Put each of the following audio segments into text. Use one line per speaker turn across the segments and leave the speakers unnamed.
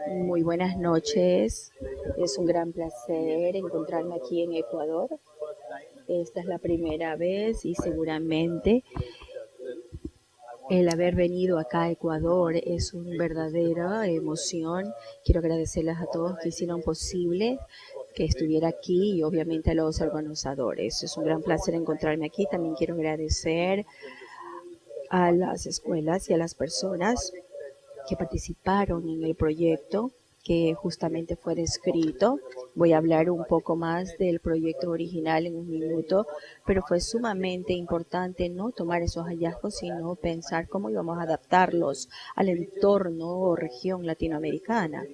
Muy buenas noches. Es un gran placer encontrarme aquí en Ecuador. Esta es la primera vez y seguramente el haber venido acá a Ecuador es una verdadera emoción. Quiero agradecerles a todos que hicieron posible que estuviera aquí y obviamente a los organizadores. Es un gran placer encontrarme aquí. También quiero agradecer a las escuelas y a las personas que participaron en el proyecto que justamente fue descrito. Voy a hablar un poco más del proyecto original en un minuto, pero fue sumamente importante no tomar esos hallazgos, sino pensar cómo íbamos a adaptarlos al entorno o región latinoamericana.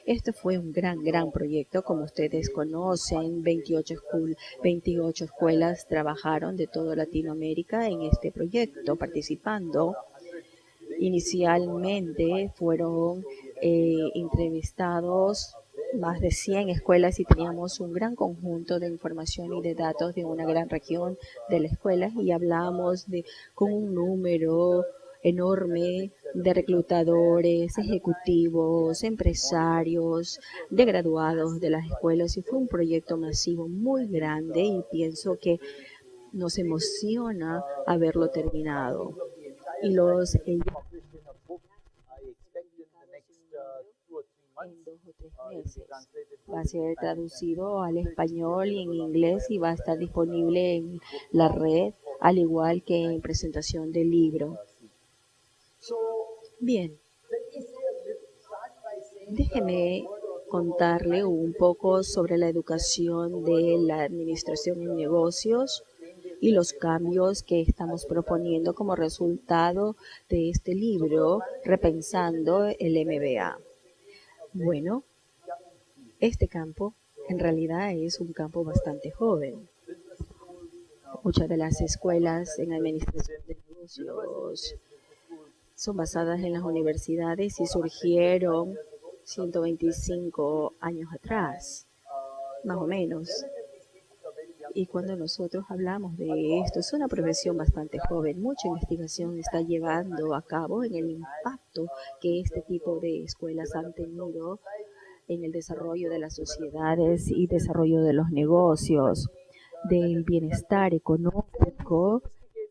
Este fue un gran proyecto, como ustedes conocen, 28 escuelas trabajaron de toda Latinoamérica en este proyecto, participando. Inicialmente fueron entrevistados más de 100 escuelas y teníamos un gran conjunto de información y de datos de una gran región de las escuelas y hablamos con un número enorme de reclutadores, ejecutivos, empresarios, de graduados de las escuelas y fue un proyecto masivo muy grande y pienso que nos emociona haberlo terminado. Y los en 2 o 3 meses. Va a ser traducido al español y en inglés y va a estar disponible en la red, al igual que en presentación del libro. Bien, déjeme contarle un poco sobre la educación de la administración en negocios y los cambios que estamos proponiendo como resultado de este libro, Repensando el MBA. Bueno, este campo en realidad es un campo bastante joven. Muchas de las escuelas en administración de negocios son basadas en las universidades y surgieron 125 años atrás, más o menos. Y cuando nosotros hablamos de esto, es una profesión bastante joven. Mucha investigación está llevando a cabo en el impacto que este tipo de escuelas han tenido en el desarrollo de las sociedades y desarrollo de los negocios, del bienestar económico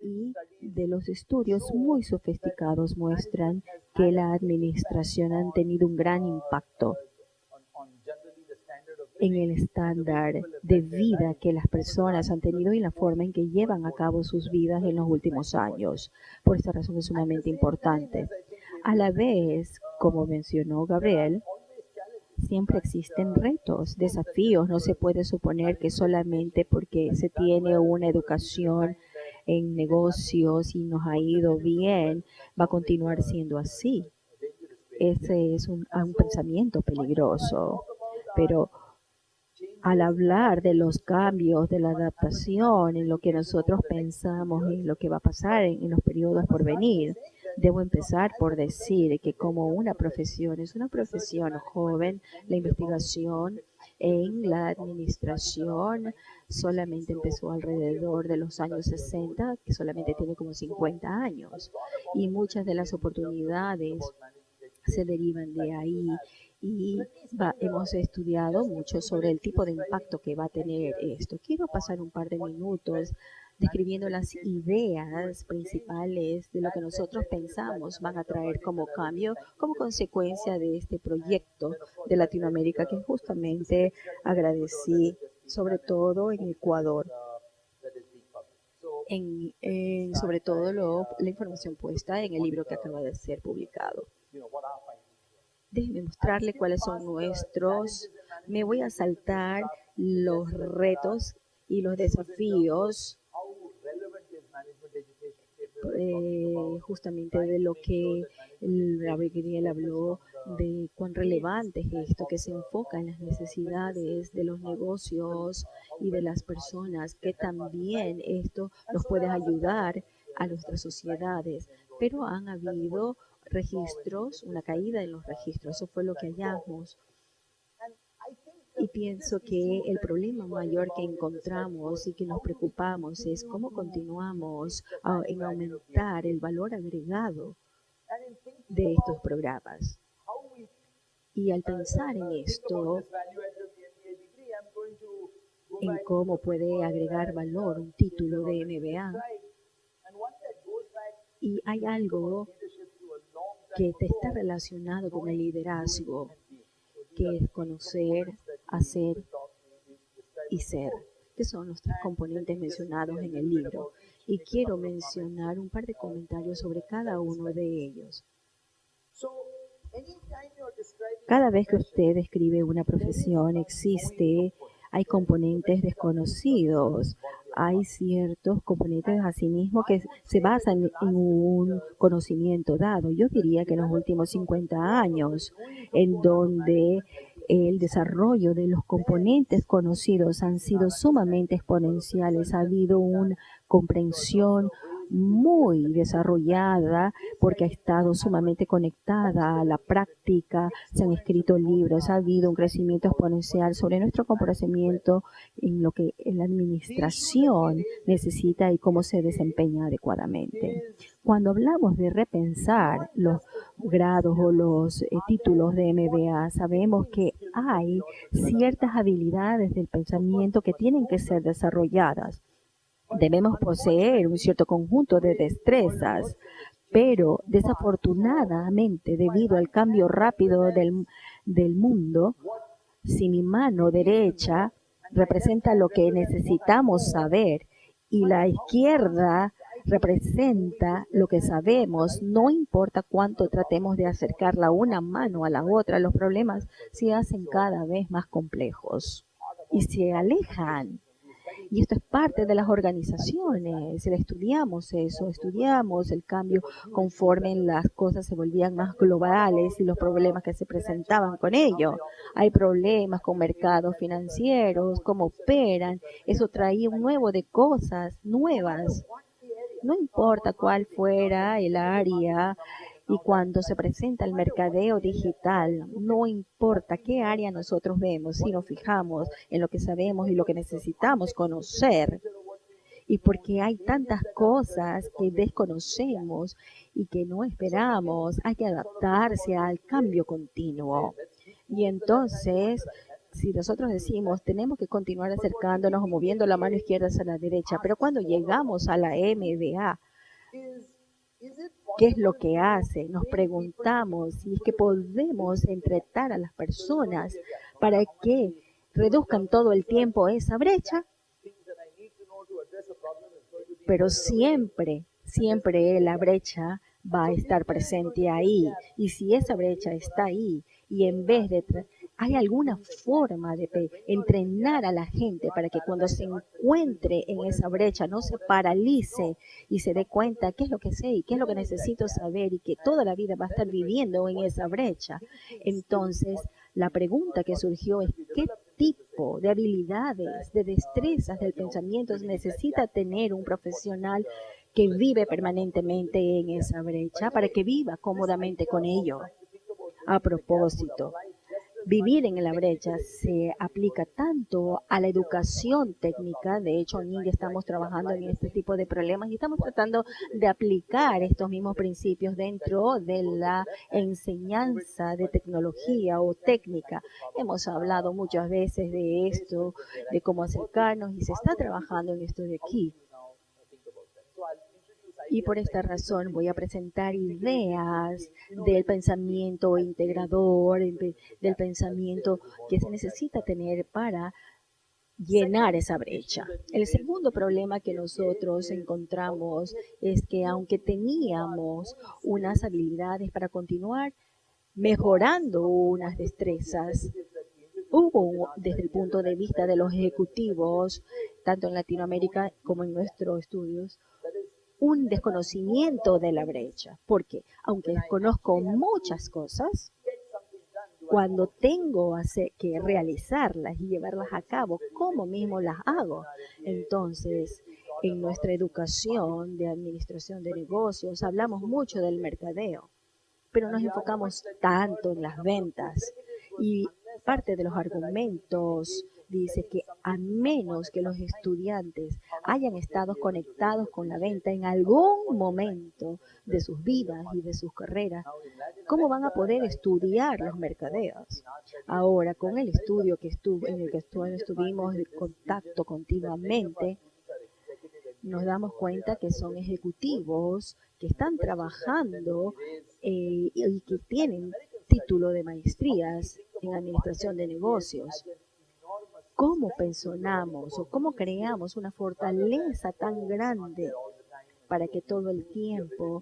y de los estudios muy sofisticados muestran que la administración ha tenido un gran impacto en el estándar de vida que las personas han tenido y la forma en que llevan a cabo sus vidas en los últimos años. Por esta razón es sumamente importante. A la vez, como mencionó Gabriel, siempre existen retos, desafíos. No se puede suponer que solamente porque se tiene una educación en negocios y nos ha ido bien, va a continuar siendo así. Ese es un pensamiento peligroso. Pero al hablar de los cambios, de la adaptación, en lo que nosotros pensamos y lo que va a pasar en los periodos por venir, debo empezar por decir que como una profesión, es una profesión joven, la investigación en la administración solamente empezó alrededor de los años 60, que solamente tiene como 50 años, y muchas de las oportunidades se derivan de ahí y hemos estudiado mucho sobre el tipo de impacto que va a tener esto. Quiero pasar un par de minutos describiendo las ideas principales de lo que nosotros pensamos van a traer como cambio, como consecuencia de este proyecto de Latinoamérica que justamente agradecí, sobre todo en Ecuador. Sobre todo la información puesta en el libro que acaba de ser publicado. Déjenme mostrarle cuáles son nuestros. Me voy a saltar los retos y los desafíos justamente de lo que Gabriel habló, de cuán relevante es esto, que se enfoca en las necesidades de los negocios y de las personas, que también esto nos puede ayudar a nuestras sociedades, pero han habido registros, una caída en los registros, eso fue lo que hallamos. Y pienso que el problema mayor que encontramos y que nos preocupamos es cómo continuamos en aumentar el valor agregado de estos programas. Y al pensar en esto, en cómo puede agregar valor un título de MBA, y hay algo que te está relacionado con el liderazgo, que es conocer, hacer y ser, que son los tres componentes mencionados en el libro. Y quiero mencionar un par de comentarios sobre cada uno de ellos. Cada vez que usted describe una profesión, hay componentes desconocidos, hay ciertos componentes asimismo que se basan en un conocimiento dado. Yo diría que en los últimos 50 años, en donde el desarrollo de los componentes conocidos han sido sumamente exponenciales, ha habido una comprensión muy desarrollada porque ha estado sumamente conectada a la práctica, se han escrito libros, ha habido un crecimiento exponencial sobre nuestro conocimiento en lo que la administración necesita y cómo se desempeña adecuadamente. Cuando hablamos de repensar los grados o los títulos de MBA, sabemos que hay ciertas habilidades del pensamiento que tienen que ser desarrolladas. Debemos poseer un cierto conjunto de destrezas, pero desafortunadamente, debido al cambio rápido del mundo, si mi mano derecha representa lo que necesitamos saber y la izquierda representa lo que sabemos, no importa cuánto tratemos de acercar la una mano a la otra, los problemas se hacen cada vez más complejos y se alejan. Y esto es parte de las organizaciones. Estudiamos eso, estudiamos el cambio conforme las cosas se volvían más globales y los problemas que se presentaban con ello. Hay problemas con mercados financieros, cómo operan. Eso traía un nuevo de cosas nuevas. No importa cuál fuera el área. Y cuando se presenta el mercadeo digital, no importa qué área nosotros vemos, si nos fijamos en lo que sabemos y lo que necesitamos conocer. Y porque hay tantas cosas que desconocemos y que no esperamos, hay que adaptarse al cambio continuo. Y entonces, si nosotros decimos, tenemos que continuar acercándonos o moviendo la mano izquierda hacia la derecha, pero cuando llegamos a la MBA, ¿qué es lo que hace? Nos preguntamos si es que podemos entretar a las personas para que reduzcan todo el tiempo esa brecha, pero siempre la brecha va a estar presente ahí. Y si esa brecha está ahí y en vez de hay alguna forma de entrenar a la gente para que cuando se encuentre en esa brecha no se paralice y se dé cuenta qué es lo que sé y qué es lo que necesito saber y que toda la vida va a estar viviendo en esa brecha. Entonces, la pregunta que surgió es ¿qué tipo de habilidades, de destrezas del pensamiento necesita tener un profesional que vive permanentemente en esa brecha para que viva cómodamente con ello? A propósito, vivir en la brecha se aplica tanto a la educación técnica. De hecho, en India estamos trabajando en este tipo de problemas y estamos tratando de aplicar estos mismos principios dentro de la enseñanza de tecnología o técnica. Hemos hablado muchas veces de esto, de cómo acercarnos y se está trabajando en esto de aquí. Y por esta razón voy a presentar ideas del pensamiento integrador, del pensamiento que se necesita tener para llenar esa brecha. El segundo problema que nosotros encontramos es que aunque teníamos unas habilidades para continuar mejorando unas destrezas, hubo desde el punto de vista de los ejecutivos, tanto en Latinoamérica como en nuestros estudios, un desconocimiento de la brecha, porque aunque conozco muchas cosas, cuando tengo que realizarlas y llevarlas a cabo, ¿cómo mismo las hago? Entonces, en nuestra educación de administración de negocios, hablamos mucho del mercadeo, pero nos enfocamos tanto en las ventas y parte de los argumentos dice que a menos que los estudiantes hayan estado conectados con la venta en algún momento de sus vidas y de sus carreras, ¿cómo van a poder estudiar los mercadeos? Ahora, con el estudio en el que estuvimos en contacto continuamente, nos damos cuenta que son ejecutivos que están trabajando y que tienen título de maestrías en administración de negocios. ¿Cómo pensamos o cómo creamos una fortaleza tan grande para que todo el tiempo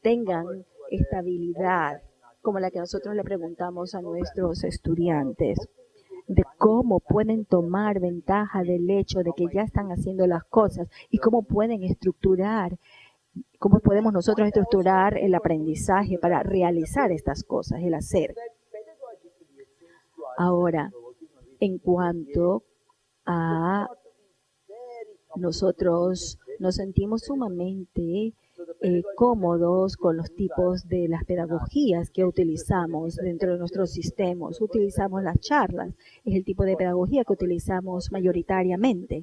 tengan estabilidad, como la que nosotros le preguntamos a nuestros estudiantes, de cómo pueden tomar ventaja del hecho de que ya están haciendo las cosas y cómo pueden estructurar, cómo podemos nosotros estructurar el aprendizaje para realizar estas cosas, el hacer? Ahora, en cuanto a nosotros nos sentimos sumamente cómodos con los tipos de las pedagogías que utilizamos dentro de nuestros sistemas. Utilizamos las charlas, es el tipo de pedagogía que utilizamos mayoritariamente.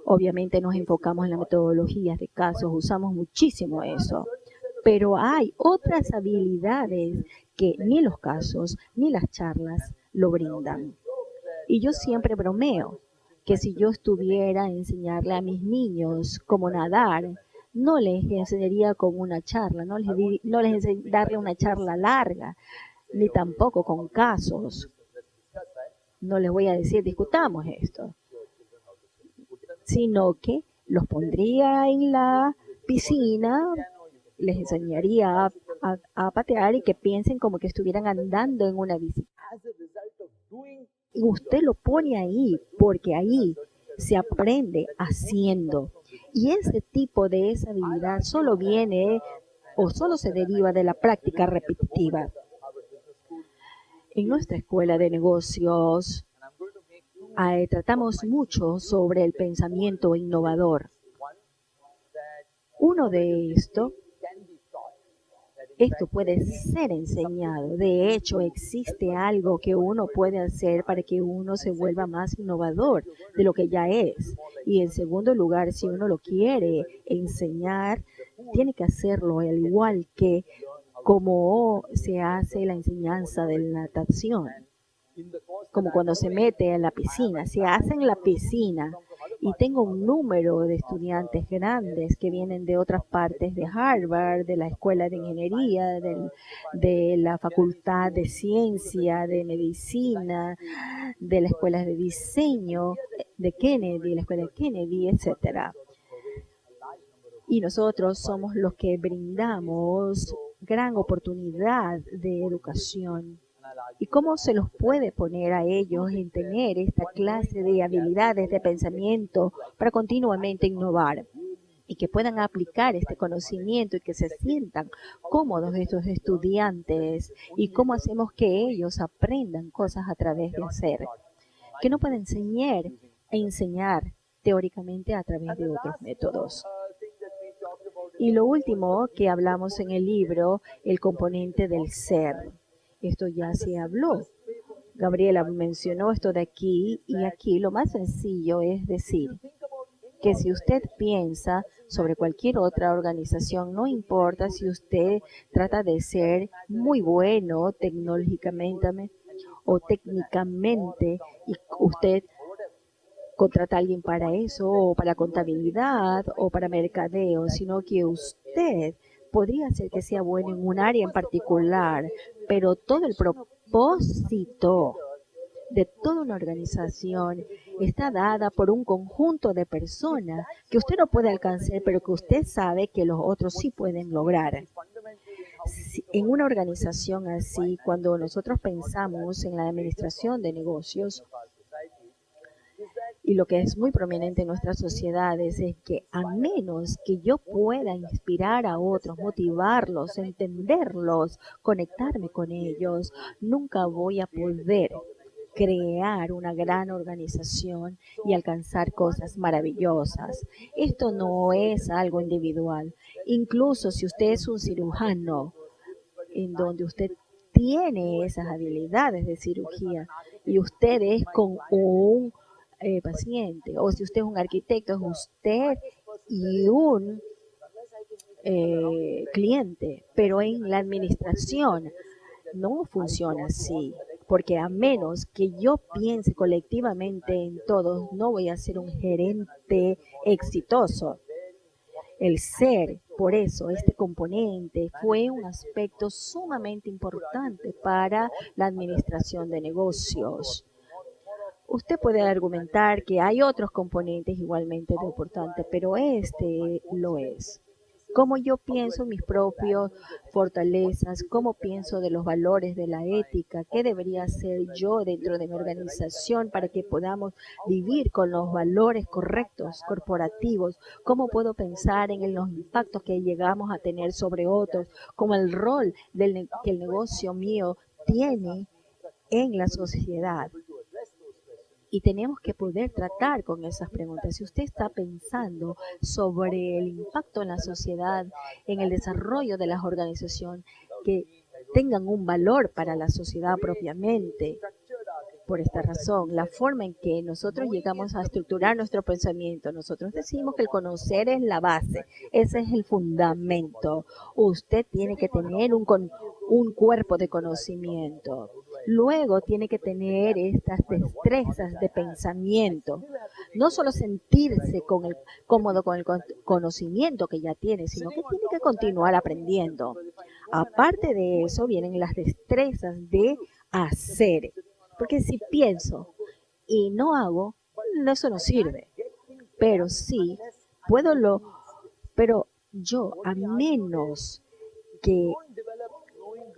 Obviamente nos enfocamos en las metodologías de casos, usamos muchísimo eso. Pero hay otras habilidades que ni los casos ni las charlas lo brindan. Y yo siempre bromeo que si yo estuviera a enseñarle a mis niños cómo nadar, no les enseñaría con una charla, no les darle una charla larga, ni tampoco con casos. No les voy a decir, discutamos esto, sino que los pondría en la piscina, les enseñaría a patear y que piensen como que estuvieran andando en una bici. Y usted lo pone ahí, porque ahí se aprende haciendo. Y ese tipo de esa habilidad solo viene o solo se deriva de la práctica repetitiva. En nuestra escuela de negocios tratamos mucho sobre el pensamiento innovador. Uno de esto puede ser enseñado. De hecho, existe algo que uno puede hacer para que uno se vuelva más innovador de lo que ya es. Y en segundo lugar, si uno lo quiere enseñar, tiene que hacerlo al igual que como se hace la enseñanza de la natación. Como cuando se mete en la piscina, se hace en la piscina. Y tengo un número de estudiantes grandes que vienen de otras partes de Harvard, de la Escuela de Ingeniería, de la Facultad de Ciencia, de Medicina, de la Escuela de Diseño, de Kennedy, la Escuela de Kennedy, etcétera. Y nosotros somos los que brindamos gran oportunidad de educación. ¿Y cómo se los puede poner a ellos en tener esta clase de habilidades de pensamiento para continuamente innovar? Y que puedan aplicar este conocimiento y que se sientan cómodos estos estudiantes y cómo hacemos que ellos aprendan cosas a través de hacer. Que no pueden enseñar teóricamente a través de otros métodos. Y lo último que hablamos en el libro, el componente del ser. Esto ya se habló. Gabriela mencionó esto de aquí y aquí. Lo más sencillo es decir que si usted piensa sobre cualquier otra organización, no importa si usted trata de ser muy bueno tecnológicamente o técnicamente y usted contrata a alguien para eso o para contabilidad o para mercadeo, sino que usted podría ser que sea bueno en un área en particular, pero todo el propósito de toda una organización está dada por un conjunto de personas que usted no puede alcanzar, pero que usted sabe que los otros sí pueden lograr. En una organización así, cuando nosotros pensamos en la administración de negocios, y lo que es muy prominente en nuestras sociedades es que a menos que yo pueda inspirar a otros, motivarlos, entenderlos, conectarme con ellos, nunca voy a poder crear una gran organización y alcanzar cosas maravillosas. Esto no es algo individual. Incluso si usted es un cirujano, en donde usted tiene esas habilidades de cirugía, y usted es con un paciente, o si usted es un arquitecto, es usted y un cliente, pero en la administración no funciona así, porque a menos que yo piense colectivamente en todos, no voy a ser un gerente exitoso. El ser, por eso, este componente fue un aspecto sumamente importante para la administración de negocios. Usted puede argumentar que hay otros componentes igualmente importantes, pero este lo es. Cómo yo pienso en mis propias fortalezas, cómo pienso de los valores de la ética, qué debería hacer yo dentro de mi organización para que podamos vivir con los valores correctos corporativos, cómo puedo pensar en los impactos que llegamos a tener sobre otros, como el rol que el negocio mío tiene en la sociedad. Y tenemos que poder tratar con esas preguntas. Si usted está pensando sobre el impacto en la sociedad, en el desarrollo de las organizaciones que tengan un valor para la sociedad propiamente, por esta razón, la forma en que nosotros llegamos a estructurar nuestro pensamiento, nosotros decimos que el conocer es la base, ese es el fundamento. Usted tiene que tener un cuerpo de conocimiento. Luego tiene que tener estas destrezas de pensamiento. No solo sentirse cómodo con el conocimiento que ya tiene, sino que tiene que continuar aprendiendo. Aparte de eso, vienen las destrezas de hacer. Porque si pienso y no hago, eso no sirve. Pero sí, pero yo, a menos que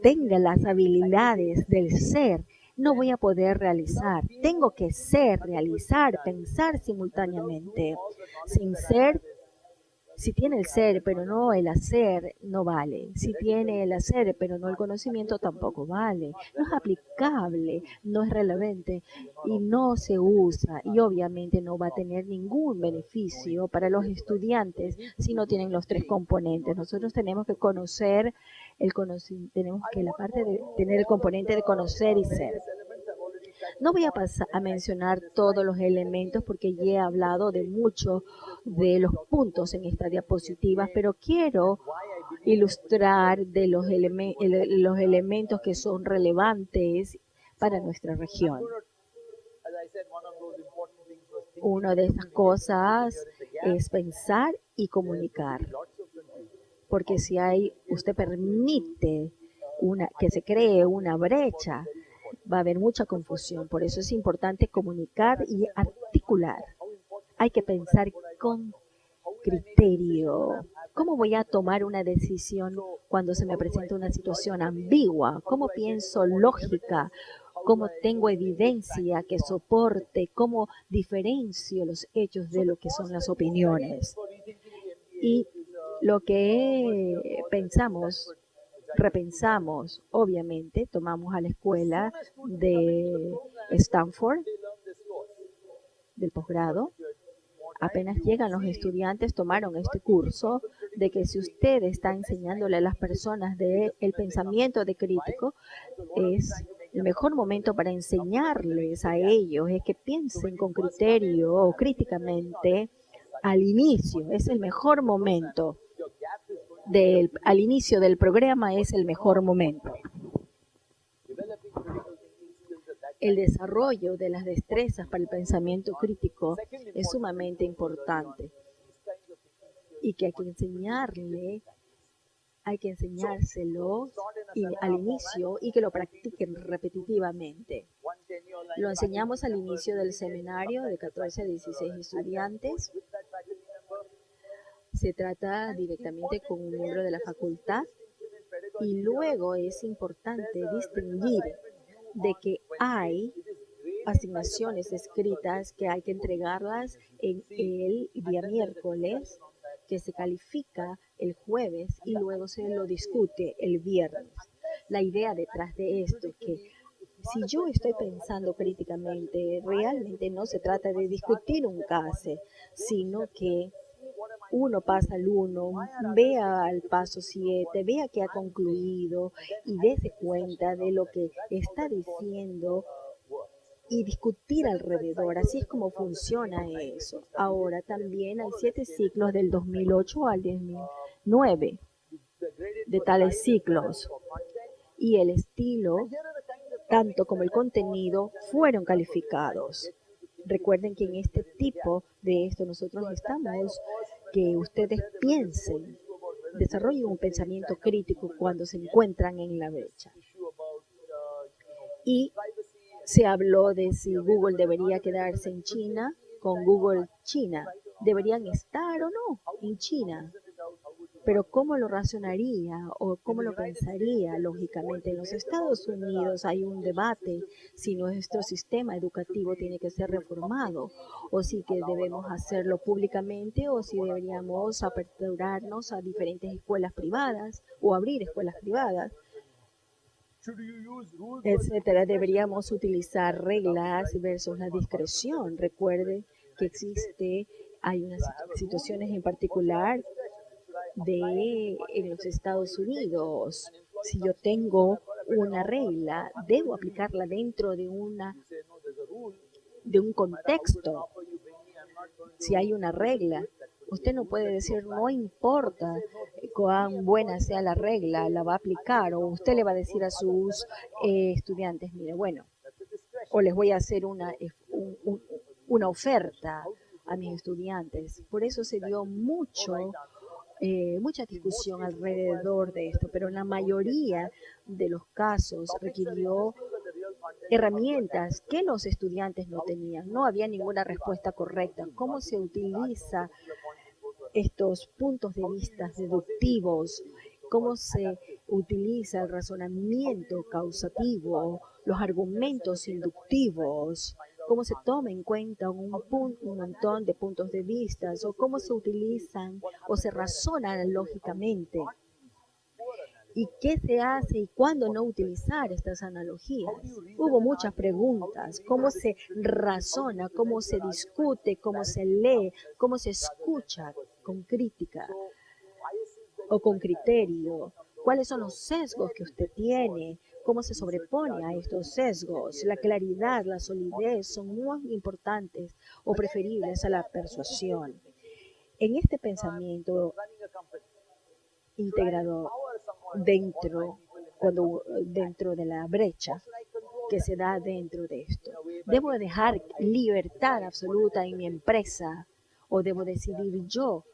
tenga las habilidades del ser, no voy a poder realizar. Tengo que ser, realizar, pensar simultáneamente. Sin ser, si tiene el ser, pero no el hacer, no vale. Si tiene el hacer, pero no el conocimiento, tampoco vale. No es aplicable, no es relevante y no se usa. Y obviamente no va a tener ningún beneficio para los estudiantes si no tienen los tres componentes. Nosotros tenemos que conocer tenemos que la parte de tener el componente de conocer y ser. No voy a pasar a mencionar todos los elementos porque ya he hablado de muchos de los puntos en esta diapositiva, pero quiero ilustrar de los elementos que son relevantes para nuestra región. Una de esas cosas es pensar y comunicar, porque si usted permite que se cree una brecha, va a haber mucha confusión. Por eso es importante comunicar y articular. Hay que pensar con criterio. ¿Cómo voy a tomar una decisión cuando se me presenta una situación ambigua? ¿Cómo pienso lógica? ¿Cómo tengo evidencia que soporte? ¿Cómo diferencio los hechos de lo que son las opiniones? Y lo que repensamos, obviamente, tomamos a la escuela de Stanford, del posgrado. Apenas llegan los estudiantes, tomaron este curso de que si usted está enseñándole a las personas del pensamiento de crítico, es el mejor momento para enseñarles a ellos, es que piensen con criterio o críticamente al inicio, es el mejor momento. Al inicio del programa es el mejor momento. El desarrollo de las destrezas para el pensamiento crítico es sumamente importante y que hay que enseñárselo al inicio y que lo practiquen repetitivamente. Lo enseñamos al inicio del seminario de 14 a 16 estudiantes. Se trata directamente con un miembro de la facultad y luego es importante distinguir de que hay asignaciones escritas que hay que entregarlas en el día miércoles, que se califica el jueves y luego se lo discute el viernes. La idea detrás de esto es que si yo estoy pensando críticamente, realmente no se trata de discutir un caso, sino que uno pasa al 1, vea al paso 7, vea que ha concluido y dése cuenta de lo que está diciendo y discutir alrededor. Así es como funciona eso. Ahora también hay 7 ciclos del 2008 al 2009 de tales ciclos. Y el estilo, tanto como el contenido, fueron calificados. Recuerden que en este tipo de esto nosotros necesitamos que ustedes piensen, desarrollen un pensamiento crítico cuando se encuentran en la brecha. Y se habló de si Google debería quedarse en China con Google China. ¿Deberían estar o no en China? Pero ¿cómo lo razonaría o cómo lo pensaría lógicamente? En los Estados Unidos hay un debate si nuestro sistema educativo tiene que ser reformado o si que debemos hacerlo públicamente o si deberíamos aperturarnos a diferentes escuelas privadas o abrir escuelas privadas, etcétera. Deberíamos utilizar reglas versus la discreción. Recuerde que hay unas situaciones en particular en los Estados Unidos. Si yo tengo una regla, debo aplicarla dentro de un contexto. Si hay una regla, usted no puede decir, no importa cuán buena sea la regla, la va a aplicar, o usted le va a decir a sus estudiantes, mire, bueno, o les voy a hacer una oferta a mis estudiantes. Por eso se dio mucha discusión alrededor de esto, pero en la mayoría de los casos requirió herramientas que los estudiantes no tenían. No había ninguna respuesta correcta. ¿Cómo se utiliza estos puntos de vista deductivos? ¿Cómo se utiliza el razonamiento causativo, los argumentos inductivos? ¿Cómo se toma en cuenta un montón de puntos de vista? ¿O cómo se utilizan o se razonan lógicamente? ¿Y qué se hace y cuándo no utilizar estas analogías? Hubo muchas preguntas. ¿Cómo se razona? ¿Cómo se discute? ¿Cómo se lee? ¿Cómo se escucha con crítica o con criterio? ¿Cuáles son los sesgos que usted tiene? ¿Cómo se sobrepone a estos sesgos? La claridad, la solidez son muy importantes o preferibles a la persuasión. En este pensamiento integrado dentro de la brecha que se da dentro de esto, ¿debo dejar libertad absoluta en mi empresa o debo decidir yo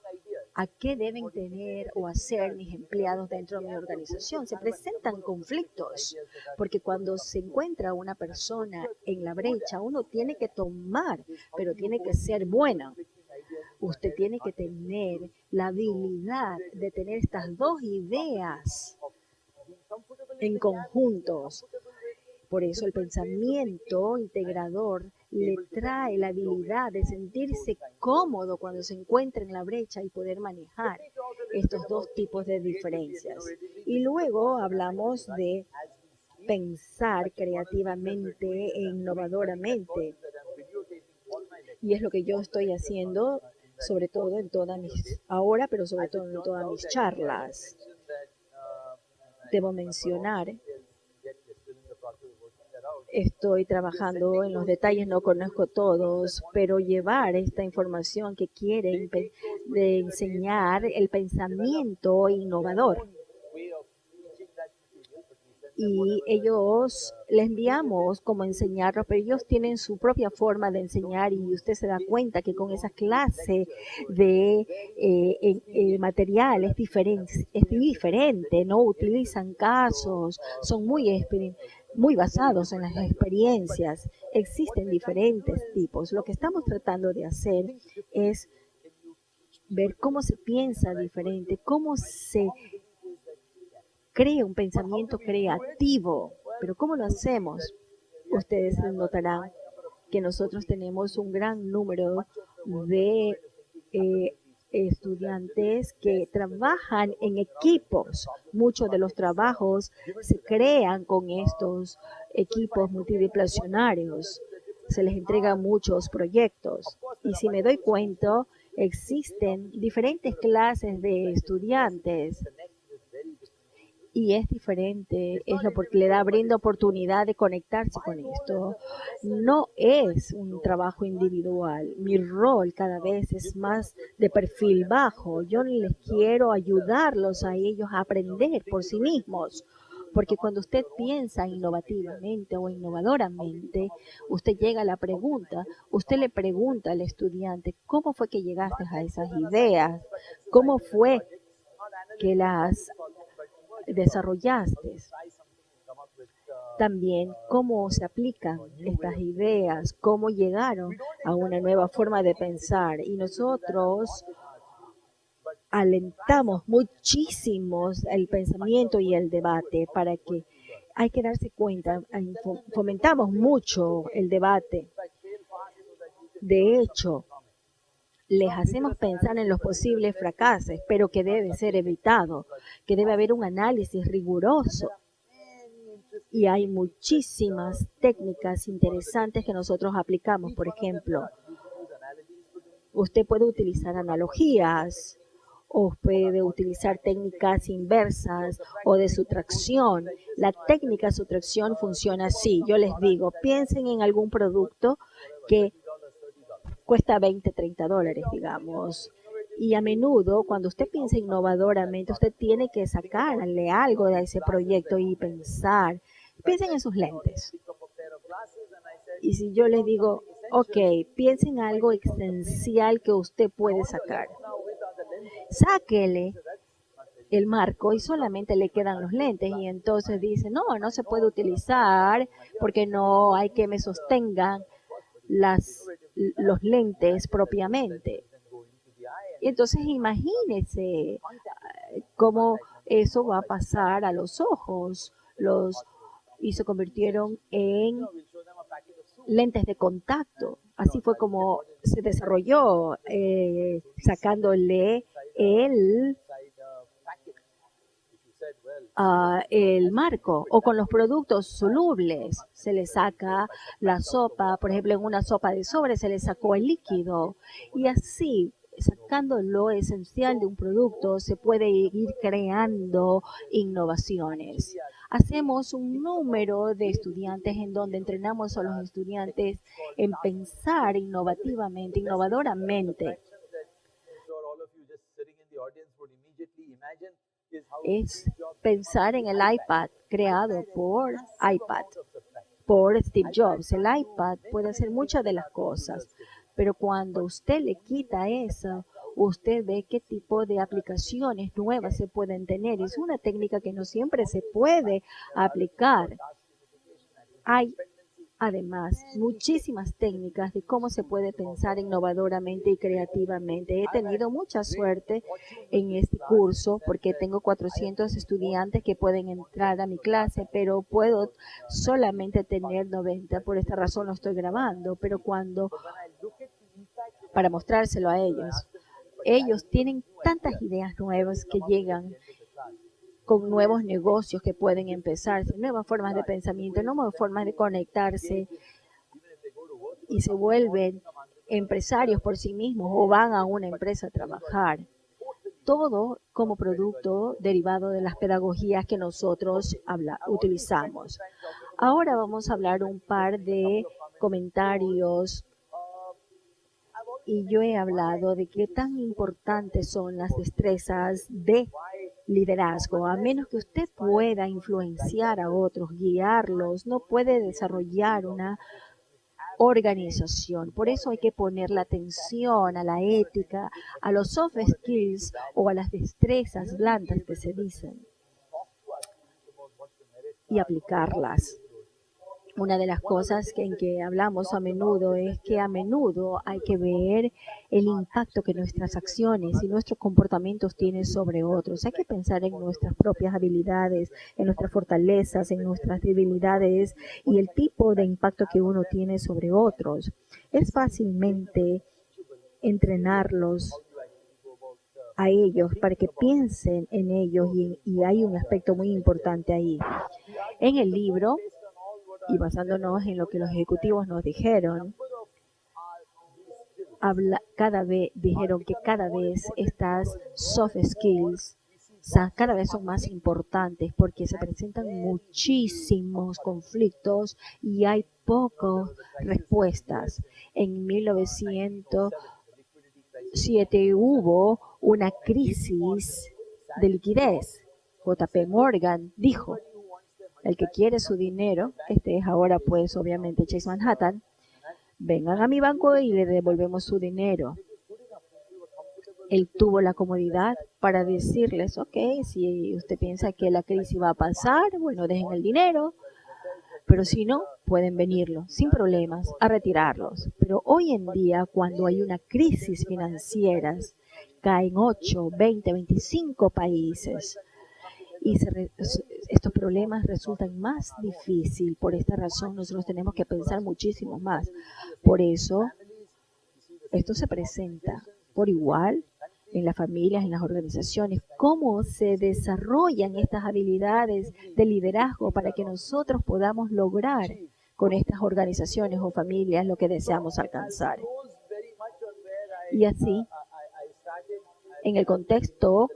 a qué deben tener o hacer mis empleados dentro de mi organización? Se presentan conflictos, porque cuando se encuentra una persona en la brecha, uno tiene que tomar, pero tiene que ser bueno. Usted tiene que tener la habilidad de tener estas dos ideas en conjuntos. Por eso el pensamiento integrador le trae la habilidad de sentirse cómodo cuando se encuentra en la brecha y poder manejar estos dos tipos de diferencias. Y luego hablamos de pensar creativamente e innovadoramente. Y es lo que yo estoy haciendo, sobre todo ahora, pero sobre todo en todas mis charlas. Debo mencionar, estoy trabajando en los detalles, no conozco todos, pero llevar esta información que quieren de enseñar el pensamiento innovador. Y ellos les enviamos cómo enseñarlos, pero ellos tienen su propia forma de enseñar y usted se da cuenta que con esa clase de material es diferente, no utilizan casos, son muy basados en las experiencias. Existen diferentes tipos. Lo que estamos tratando de hacer es ver cómo se piensa diferente, cómo se crea un pensamiento creativo. Pero ¿cómo lo hacemos? Ustedes notarán que nosotros tenemos un gran número de estudiantes que trabajan en equipos. Muchos de los trabajos se crean con estos equipos multidisciplinarios. Se les entregan muchos proyectos. Y si me doy cuenta, existen diferentes clases de estudiantes. Y es diferente, es lo porque le da brinda oportunidad de conectarse con esto. No es un trabajo individual. Mi rol cada vez es más de perfil bajo. Yo les quiero ayudarlos a ellos a aprender por sí mismos. Porque cuando usted piensa innovativamente o innovadoramente, usted llega a la pregunta, usted le pregunta al estudiante, ¿cómo fue que llegaste a esas ideas? ¿Cómo fue que las desarrollaste? También cómo se aplican estas ideas, cómo llegaron a una nueva forma de pensar. Y nosotros alentamos muchísimo el pensamiento y el debate para que hay que darse cuenta, fomentamos mucho el debate. De hecho, les hacemos pensar en los posibles fracasos, pero que debe ser evitado, que debe haber un análisis riguroso. Y hay muchísimas técnicas interesantes que nosotros aplicamos. Por ejemplo, usted puede utilizar analogías o puede utilizar técnicas inversas o de sustracción. La técnica de sustracción funciona así. Yo les digo, piensen en algún producto que cuesta $20, $30, digamos. Y a menudo, cuando usted piensa innovadoramente, usted tiene que sacarle algo de ese proyecto y pensar. Piensen en sus lentes. Y si yo les digo, ok, piensen en algo esencial que usted puede sacar. Sáquele el marco y solamente le quedan los lentes y entonces dice, no, no se puede utilizar porque no hay que me sostengan los lentes propiamente. Y entonces imagínese cómo eso va a pasar a los ojos. Y se convirtieron en lentes de contacto. Así fue como se desarrolló, sacándole el marco, o con los productos solubles. Se le saca la sopa, por ejemplo, en una sopa de sobre se le sacó el líquido. Y así, sacando lo esencial de un producto, se puede ir creando innovaciones. Hacemos un número de estudiantes en donde entrenamos a los estudiantes en pensar innovativamente, innovadoramente. Es pensar en el iPad creado por Steve Jobs. El iPad puede hacer muchas de las cosas, pero cuando usted le quita eso, usted ve qué tipo de aplicaciones nuevas se pueden tener. Es una técnica que no siempre se puede aplicar. Hay además muchísimas técnicas de cómo se puede pensar innovadoramente y creativamente. He tenido mucha suerte en este curso porque tengo 400 estudiantes que pueden entrar a mi clase, pero puedo solamente tener 90. Por esta razón lo estoy grabando, pero para mostrárselo a ellos tienen tantas ideas nuevas que llegan con nuevos negocios que pueden empezarse, nuevas formas de pensamiento, nuevas formas de conectarse y se vuelven empresarios por sí mismos o van a una empresa a trabajar. Todo como producto derivado de las pedagogías que nosotros utilizamos. Ahora vamos a hablar un par de comentarios y yo he hablado de qué tan importantes son las destrezas de liderazgo. A menos que usted pueda influenciar a otros, guiarlos, no puede desarrollar una organización. Por eso hay que poner la atención a la ética, a los soft skills o a las destrezas blandas que se dicen y aplicarlas. Una de las cosas en que hablamos a menudo es que a menudo hay que ver el impacto que nuestras acciones y nuestros comportamientos tienen sobre otros. Hay que pensar en nuestras propias habilidades, en nuestras fortalezas, en nuestras debilidades y el tipo de impacto que uno tiene sobre otros. Es fácilmente entrenarlos a ellos para que piensen en ellos y hay un aspecto muy importante ahí. En el libro, y basándonos en lo que los ejecutivos nos dijeron, dijeron que cada vez estas soft skills cada vez son más importantes porque se presentan muchísimos conflictos y hay pocas respuestas. En 1907 hubo una crisis de liquidez. JP Morgan dijo, el que quiere su dinero, este es ahora pues obviamente Chase Manhattan, vengan a mi banco y le devolvemos su dinero. Él tuvo la comodidad para decirles, ok, si usted piensa que la crisis va a pasar, bueno, dejen el dinero, pero si no, pueden venirlo sin problemas a retirarlos. Pero hoy en día, cuando hay una crisis financiera, caen 8, 20, 25 países y estos problemas resultan más difíciles. Por esta razón, nosotros tenemos que pensar muchísimo más. Por eso, esto se presenta por igual en las familias, en las organizaciones, cómo se desarrollan estas habilidades de liderazgo para que nosotros podamos lograr con estas organizaciones o familias lo que deseamos alcanzar. Y así, en el contexto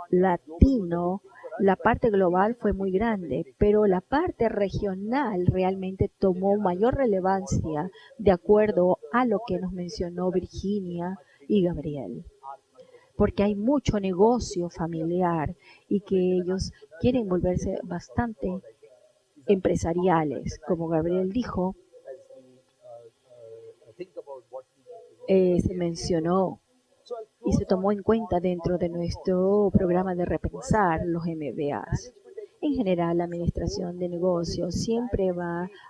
latino, la parte global fue muy grande, pero la parte regional realmente tomó mayor relevancia de acuerdo a lo que nos mencionó Virginia y Gabriel. Porque hay mucho negocio familiar y que ellos quieren volverse bastante empresariales. Como Gabriel dijo, se mencionó y se tomó en cuenta dentro de nuestro programa de repensar los MBAs. En general, la administración de negocios siempre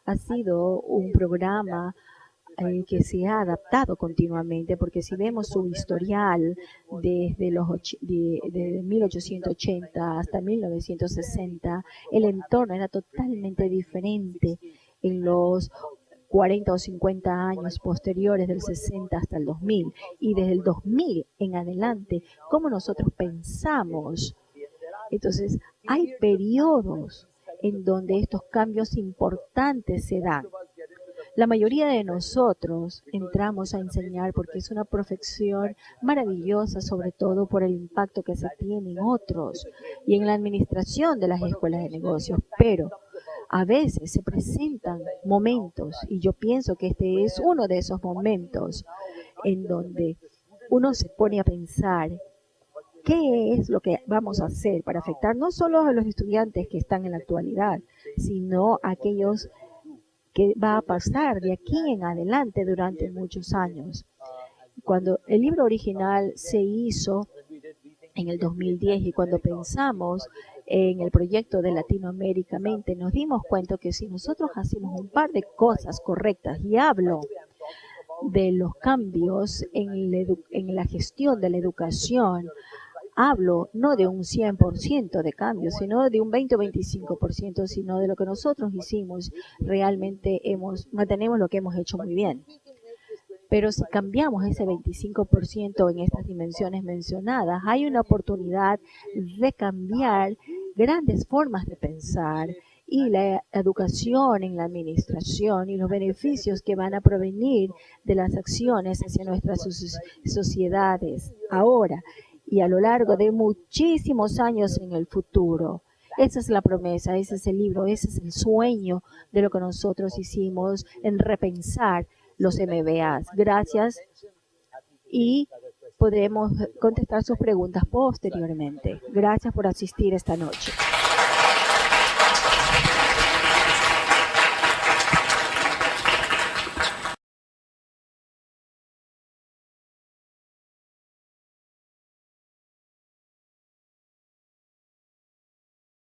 ha sido un programa que se ha adaptado continuamente, porque si vemos su historial desde de 1880 hasta 1960, el entorno era totalmente diferente en los 40 o 50 años posteriores del 60 hasta el 2000 y desde el 2000 en adelante, cómo nosotros pensamos. Entonces, hay periodos en donde estos cambios importantes se dan. La mayoría de nosotros entramos a enseñar porque es una profesión maravillosa, sobre todo por el impacto que se tiene en otros y en la administración de las escuelas de negocios, pero a veces se presentan momentos, y yo pienso que este es uno de esos momentos en donde uno se pone a pensar qué es lo que vamos a hacer para afectar no solo a los estudiantes que están en la actualidad, sino a aquellos que va a pasar de aquí en adelante durante muchos años. Cuando el libro original se hizo en el 2010 y cuando pensamos en el proyecto de Latinoamérica Mente, nos dimos cuenta que si nosotros hacemos un par de cosas correctas, y hablo de los cambios en la gestión de la educación, hablo no de un 100% de cambio, sino de un 20 o 25%, sino de lo que nosotros hicimos, realmente mantenemos lo que hemos hecho muy bien. Pero si cambiamos ese 25% en estas dimensiones mencionadas, hay una oportunidad de cambiar grandes formas de pensar y la educación en la administración y los beneficios que van a provenir de las acciones hacia nuestras sociedades ahora y a lo largo de muchísimos años en el futuro. Esa es la promesa, ese es el libro, ese es el sueño de lo que nosotros hicimos en repensar los MBAs. Gracias y podremos contestar sus preguntas posteriormente. Gracias por asistir esta noche.